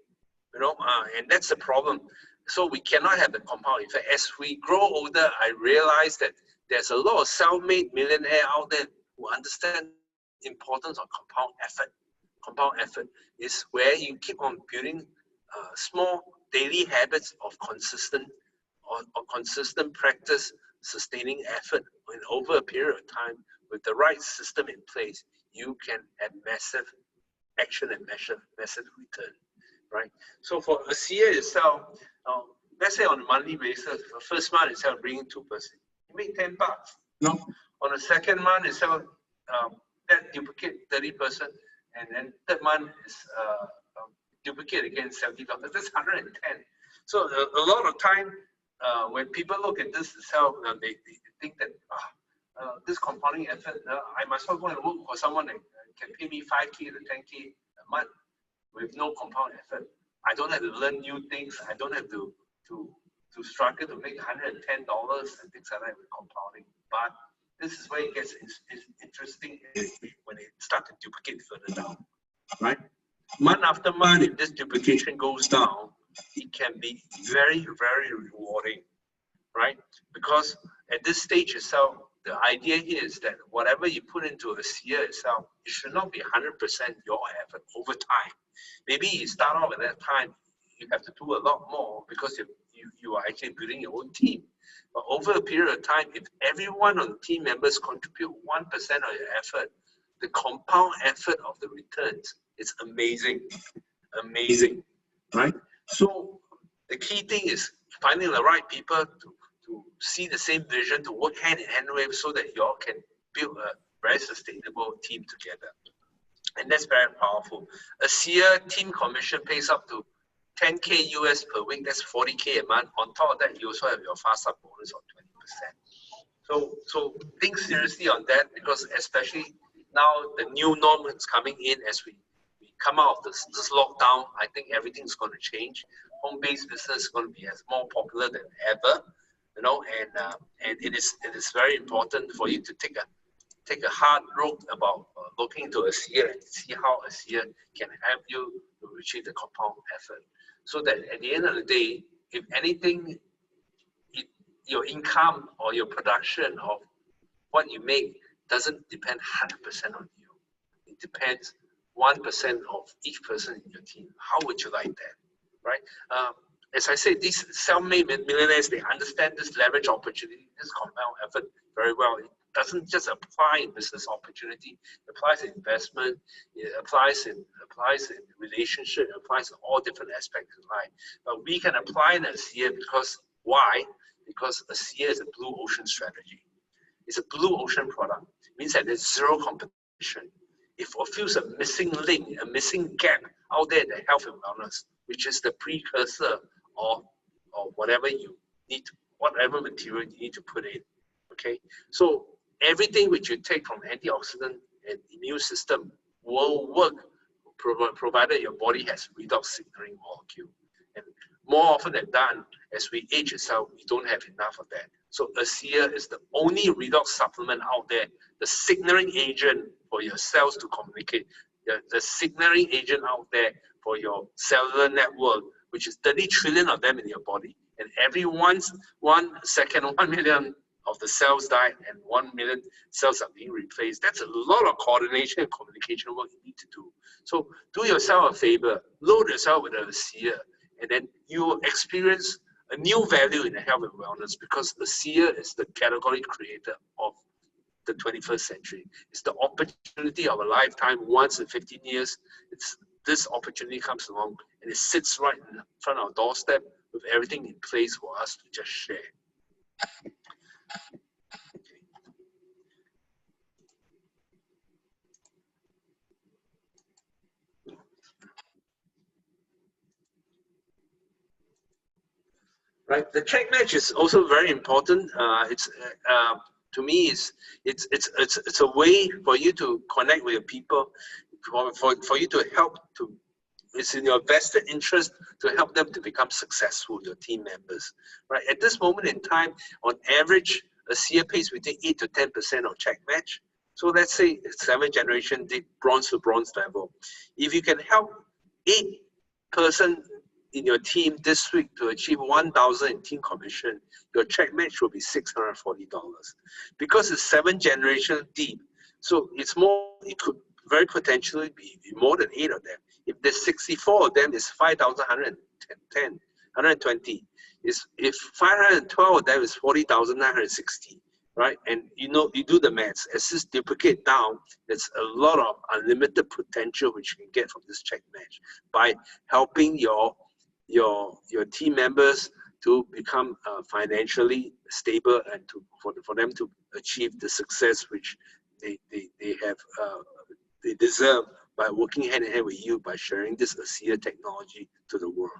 S1: and that's the problem. So we cannot have the compound effect. As we grow older, I realize that there's a lot of self-made millionaires out there who understand the importance of compound effort. Compound effort is where you keep on building small daily habits of consistent practice, sustaining effort, and over a period of time with the right system in place, you can have massive action and massive return, right? So for ASEA itself, let's say on a monthly basis, the first month itself bringing 2%, you make $10. No, on the second month itself, that duplicate 30%, and then third month is duplicate again $70. That's 110. So a lot of time when people look at this itself, they think that this compounding effort, I must well go and work for someone that can pay me 5K to 10K a month with no compound effort. I don't have to learn new things. I don't have to struggle to make $110 and things like that with compounding. But this is where it gets interesting when it starts to duplicate further down, right? Month after month, if this duplication goes down, it can be very, very rewarding, right? Because at this stage itself, the idea here is that whatever you put into ASEA itself, it should not be 100% your effort over time. Maybe you start off at that time, you have to do a lot more because you are actually building your own team. But over a period of time, if every one of the team members contribute 1% of your effort, the compound effort of the returns is amazing, amazing, right? So the key thing is finding the right people to see the same vision, to work hand in hand with, so that you all can build a very sustainable team together. And that's very powerful. ASEA team commission pays up to 10K US per week. That's 40K a month. On top of that, you also have your fast start bonus of 20%. So think seriously on that, because especially now the new norm is coming in as we come out of this lockdown. I think everything's going to change. Home-based business is going to be as more popular than ever, you know, and it is very important for you to take a hard look about looking into ASEA and see how ASEA can help you to achieve the compound effort. So that at the end of the day, if anything, your income or your production of what you make doesn't depend 100% on you. It depends 1% of each person in your team. How would you like that, right? As I said, these self-made millionaires, they understand this leverage opportunity, this compound effort very well. It doesn't just apply in business opportunity. It applies in investment. It applies in relationship. It applies in all different aspects of life. But we can apply in ASEA because why? Because ASEA is a blue ocean strategy. It's a blue ocean product. It means that there's zero competition. It fulfills a missing link, a missing gap out there in the health and wellness, which is the precursor of whatever you need, whatever material you need to put in. Okay, so everything which you take from antioxidant and immune system will work, provided your body has redox signaling molecule. And more often than not, as we age itself, we don't have enough of that. So ASEA is the only redox supplement out there, the signaling agent for your cells to communicate, the signaling agent out there for your cellular network, which is 30 trillion of them in your body. And every 1 second, 1 million of the cells die and 1 million cells are being replaced. That's a lot of coordination and communication work you need to do. So do yourself a favor, load yourself with ASEA, and then you will experience a new value in the health and wellness, because ASEA is the category creator of the 21st century. It's the opportunity of a lifetime. Once in 15 years, this opportunity comes along, and it sits right in front of our doorstep with everything in place for us to just share. Right, the check match is also very important. To me, it's a way for you to connect with your people, for you to help to. It's in your vested interest to help them to become successful, your team members. Right, at this moment in time, on average, ASEA pays between 8 to 10% of check match. So let's say 7th generation did bronze to bronze level. If you can help 8 person in your team this week to achieve 1,000 in team commission, your check match will be $640. Because it's 7th generation deep, so it's more, it could very potentially be more than 8 of them. If there's 64 of them, it's 5,120. If 512 of them is 40,960. right? And you do the maths. As this duplicate down, there's a lot of unlimited potential which you can get from this check match by helping your team members to become financially stable and for them to achieve the success which they have they deserve by working hand in hand with you by sharing this ASEA technology to the world.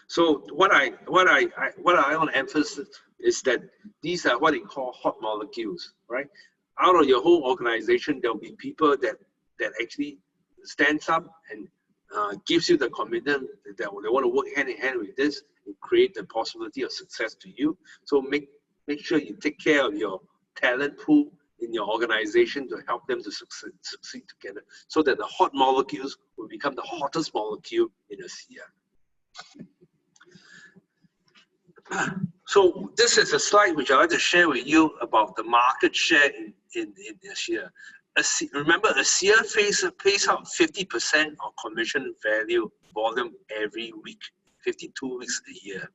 S1: So what I want to emphasize is that these are what they call hot molecules, right? Out of your whole organization, there'll be people that actually stands up and gives you the commitment that they want to work hand in hand with this and create the possibility of success to you. So make sure you take care of your talent pool in your organization to help them to succeed together, so that the hot molecules will become the hottest molecule in ASEA. So this is a slide which I'd like to share with you about the market share in ASEA. Remember, ASEA pays out 50% of commission volume every week, 52 weeks a year.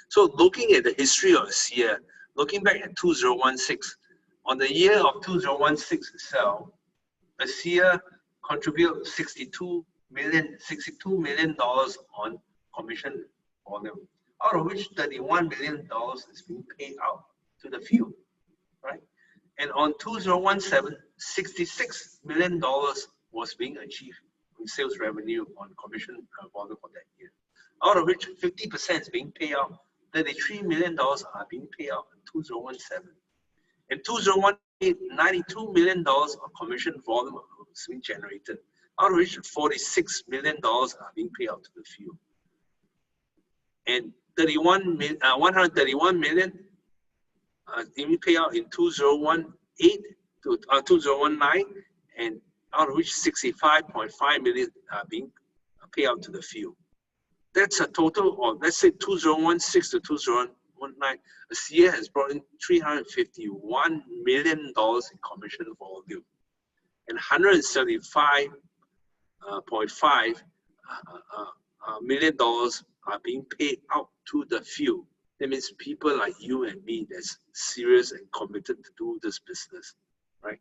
S1: So looking at the history of ASEA, looking back at 2016, on the year of 2016 itself, ASEA contributed $62 million on commission volume, out of which $31 million is being paid out to the field, right? And on 2017, $66 million was being achieved in sales revenue on commission volume for that year, out of which 50% is being paid out. $33 million are being paid out in 2017. In 2018, $92 million of commission volume was being generated, out of which $46 million are being paid out to the field. And 131 million being paid out in 2018 to 2019, and out of which 65.5 million are being paid out to the field. That's a total of, let's say, 2016 to 2019, ASEA has brought in $351 million in commission volume, and $175.5 million are being paid out to the field. That means people like you and me that's serious and committed to do this business, right?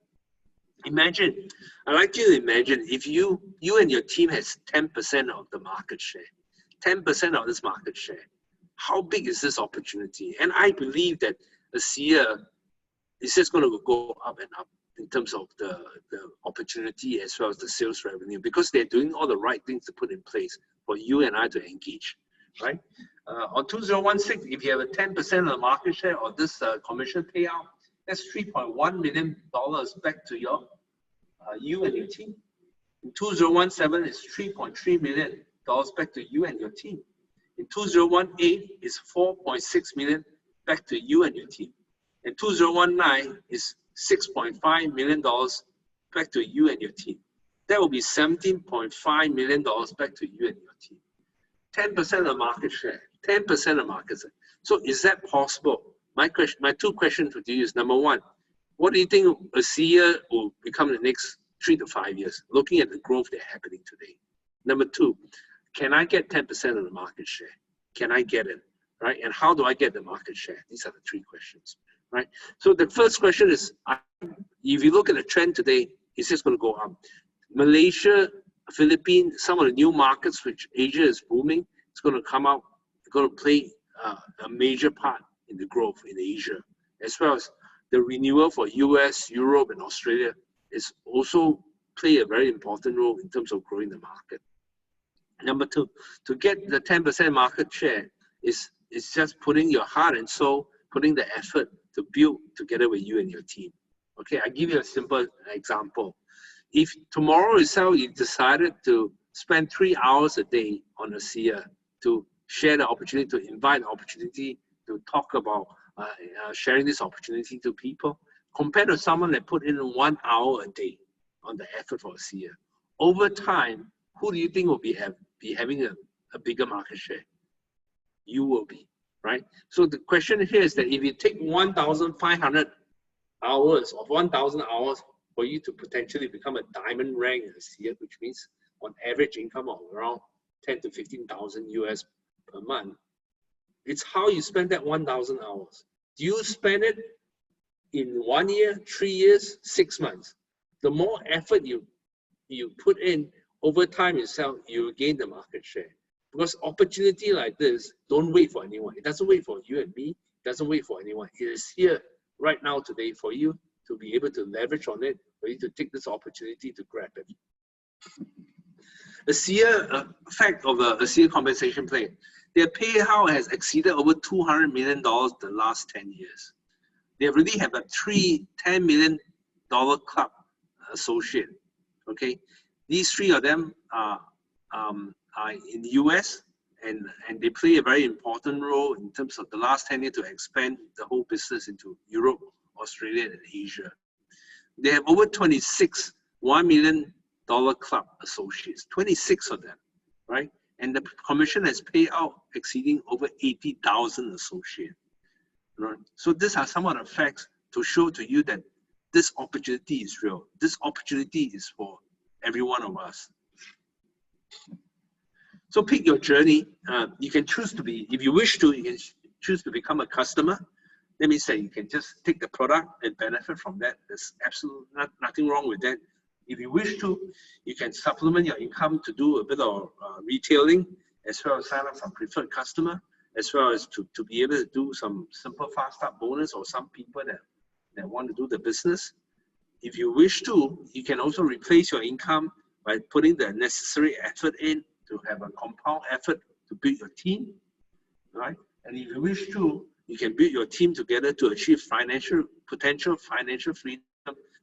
S1: Imagine, I'd like you to imagine if you and your team has 10% of the market share, 10% of this market share. How big is this opportunity? And I believe that ASEA is just going to go up and up in terms of the opportunity as well as the sales revenue, because they're doing all the right things to put in place for you and I to engage, right? On 2016, if you have a 10% of the market share of this commission payout, that's $3.1 million back to you and your team. In 2017, it's $3.3 million back to you and your team. In 2018, it's $4.6 million back to you and your team. In 2019, it's $6.5 million back to you and your team. That will be $17.5 million back to you and your team. 10% of the market share, 10% of market share. So is that possible? My two questions for you is, number one, what do you think ASEA will become in the next 3 to 5 years, looking at the growth that's happening today? Number two, can I get 10% of the market share? Can I get it, right? And how do I get the market share? These are the three questions, right? So the first question is, if you look at the trend today, it's just going to go up. Malaysia, Philippines, some of the new markets which Asia is booming, it's going to come out, it's going to play a major part in the growth in Asia, as well as the renewal for US, Europe, and Australia is also play a very important role in terms of growing the market. Number two, to get the 10% market share is just putting your heart and soul, putting the effort to build together with you and your team. Okay, I'll give you a simple example. If tomorrow itself you decided to spend 3 hours a day on ASEA to share the opportunity, to invite the opportunity, to talk about sharing this opportunity to people, compared to someone that put in 1 hour a day on the effort for ASEA, over time, who do you think will be having a bigger market share? You will be, right? So the question here is that if you take 1,500 hours of 1,000 hours for you to potentially become a diamond rank in ASEA, which means on average income of around 10 to 15,000 US per month, It's how you spend that 1,000 hours. Do you spend it in 1 year, 3 years, 6 months? The more effort you put in over time yourself, you will gain the market share. Because opportunity like this don't wait for anyone. It doesn't wait for you and me. It doesn't wait for anyone. It is here right now today for you to be able to leverage on it, for you to take this opportunity to grab it. ASEA, fact of the ASEA compensation plan, their payout has exceeded over $200 million the last 10 years. They already have a $10 million club associate. Okay, these 3 of them are in the US, and they play a very important role in terms of the last 10 years to expand the whole business into Europe, Australia, and Asia. They have over 26 $1 million club associates, 26 of them, right? And the commission has paid out exceeding over 80,000 associates. Right? So these are some of the facts to show to you that this opportunity is real. This opportunity is for every one of us. So pick your journey. You can choose to be, if you wish to, you can choose to become a customer. Let me say, you can just take the product and benefit from that. There's absolutely nothing wrong with that. If you wish to, you can supplement your income to do a bit of retailing, as well as sign up some preferred customer, as well as to be able to do some simple fast start bonus, or some people that want to do the business. If you wish to, you can also replace your income by putting the necessary effort in to have a compound effort to build your team, right? And if you wish to, you can build your team together to achieve potential financial freedom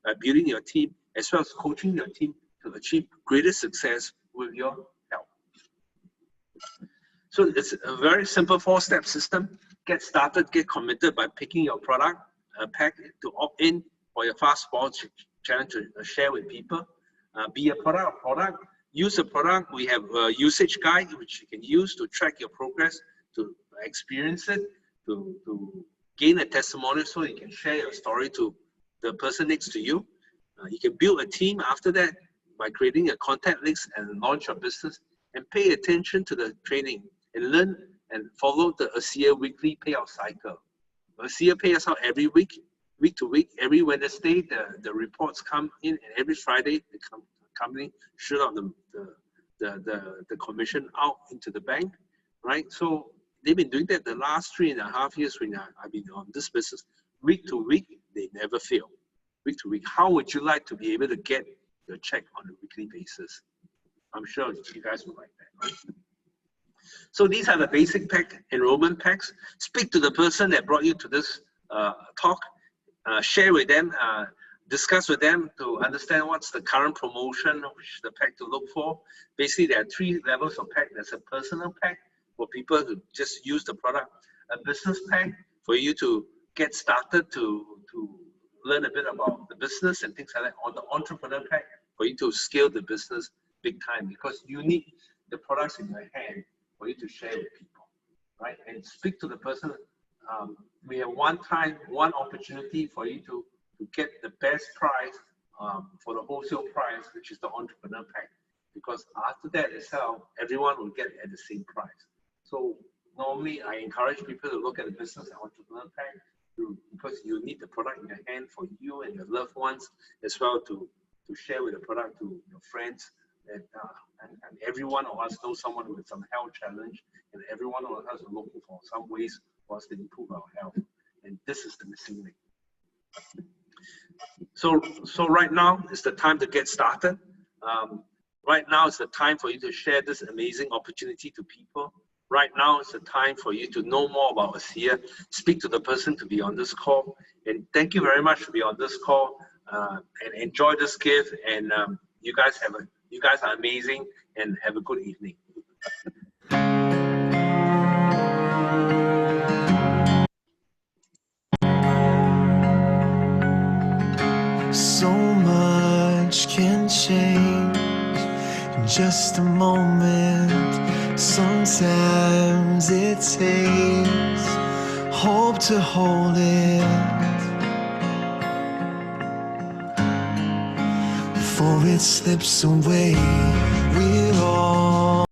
S1: by building your team, as well as coaching your team to achieve greater success with your help. So it's a very simple 4-step system. Get started, get committed by picking your product pack to opt in for your fast forward challenge to share with people. Be a product. Use a product. We have a usage guide which you can use to track your progress, to experience it, to gain a testimonial so you can share your story to the person next to you. You can build a team after that by creating a contact list and launch your business, and pay attention to the training and learn and follow the ASEA weekly payout cycle. ASEA pays out every week to week. Every Wednesday, the reports come in, and every Friday, the company shoot out the commission out into the bank, right? So they've been doing that the last 3.5 years when I've been on this business. Week to week, they never fail. Week to week. How would you like to be able to get your check on a weekly basis? I'm sure you guys would like that, right? So these are the basic pack, enrollment packs. Speak to the person that brought you to this talk. Share with them, discuss with them to understand what's the current promotion, which the pack to look for. Basically, there are 3 levels of pack. There's a personal pack for people to just use the product. A business pack for you to get started to learn a bit about the business and things like that. On the entrepreneur pack for you to scale the business big time, because you need the products in your hand for you to share with people, right? And speak to the person. We have one opportunity for you to get the best price for the wholesale price, which is the entrepreneur pack, because after that itself, everyone will get at the same price. So normally I encourage people to look at the business and entrepreneur pack because you need the product in your hand for you and your loved ones, as well to share with the product to your friends. And every one of us knows someone with some health challenge, and every one of us is looking for some ways for us to improve our health. And this is the missing link. So right now is the time to get started. Right now is the time for you to share this amazing opportunity to people. Right now is the time for you to know more about ASEA. Speak to the person to be on this call. And thank you very much for being on this call. And enjoy this gift. And you guys are amazing, and have a good evening.
S2: So much can change in just a moment. Sometimes it takes hope to hold it before it slips away.